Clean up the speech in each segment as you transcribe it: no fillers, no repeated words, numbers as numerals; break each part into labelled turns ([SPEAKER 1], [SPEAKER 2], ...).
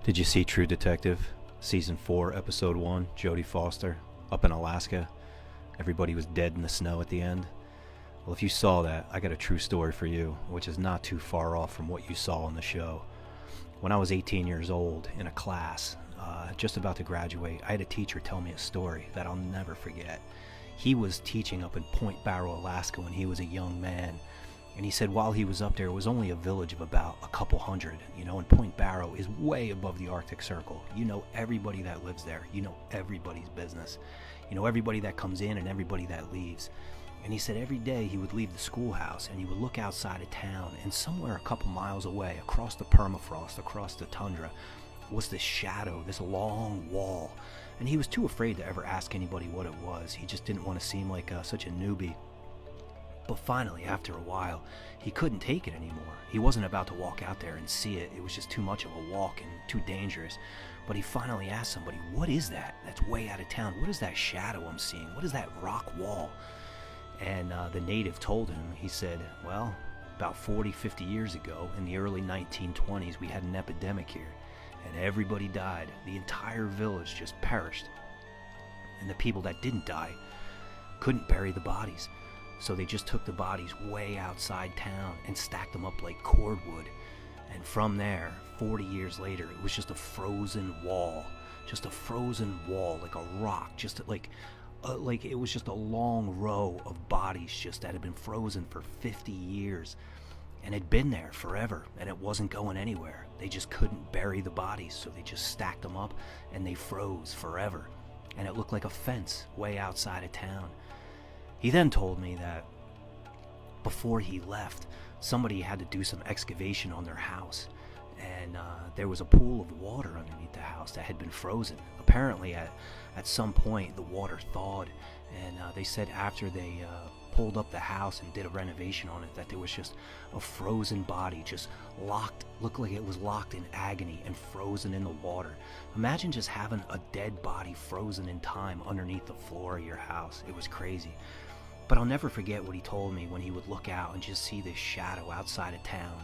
[SPEAKER 1] Did you see True Detective? Season 4, Episode 1, Jodie Foster, up in Alaska. Everybody was dead in the snow at the end. Well, if you saw that, I got a true story for you, which is not too far off from what you saw on the show. When I was 18 years old, in a class, just about to graduate, I had a teacher tell me a story that I'll never forget. He was teaching up in Point Barrow, Alaska when he was a young man. And he said while he was up there, it was only a village of about a couple hundred, and Point Barrow is way above the Arctic Circle. You know everybody that lives there. You know everybody's business. You know everybody that comes in and everybody that leaves. And he said every day he would leave the schoolhouse and he would look outside of town, and somewhere a couple miles away, across the permafrost, across the tundra, was this shadow, this long wall. And he was too afraid to ever ask anybody what it was. He just didn't want to seem like such a newbie. But finally, after a while, he couldn't take it anymore. He wasn't about to walk out there and see it. It was just too much of a walk and too dangerous. But he finally asked somebody, what is that? That's way out of town. What is that shadow I'm seeing? What is that rock wall? And the native told him, he said, well, about 40, 50 years ago, in the early 1920s, we had an epidemic here. And everybody died. The entire village just perished. And the people that didn't die couldn't bury the bodies. So they just took the bodies way outside town and stacked them up like cordwood. And from there, 40 years later, it was just a frozen wall. Just a frozen wall, like a rock. Just like it was just a long row of bodies just that had been frozen for 50 years. And had been there forever, and it wasn't going anywhere. They just couldn't bury the bodies, so they just stacked them up, and they froze forever. And it looked like a fence way outside of town. He then told me that before he left, somebody had to do some excavation on their house, and there was a pool of water underneath the house that had been frozen. Apparently, at some point, the water thawed, and they said after they pulled up the house and did a renovation on it, that there was just a frozen body, just locked, looked like it was locked in agony and frozen in the water. Imagine just having a dead body frozen in time underneath the floor of your house. It was crazy. But I'll never forget what he told me when he would look out and just see this shadow outside of town,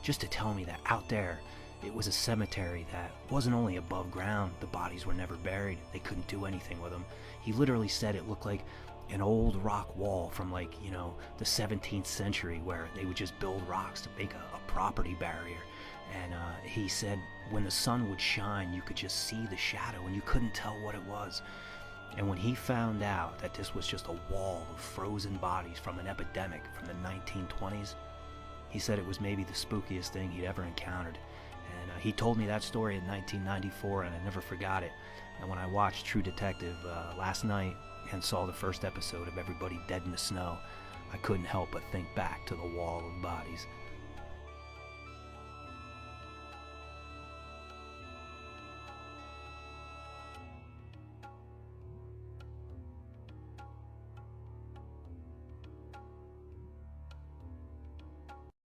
[SPEAKER 1] just to tell me that out there, it was a cemetery that wasn't only above ground, the bodies were never buried, they couldn't do anything with them. He literally said it looked like an old rock wall from the 17th century, where they would just build rocks to make a property barrier. And he said when the sun would shine, you could just see the shadow and you couldn't tell what it was. And when he found out that this was just a wall of frozen bodies from an epidemic from the 1920s, he said it was maybe the spookiest thing he'd ever encountered. And he told me that story in 1994, and I never forgot it. And when I watched True Detective last night and saw the first episode of everybody dead in the snow, I couldn't help but think back to the wall of bodies.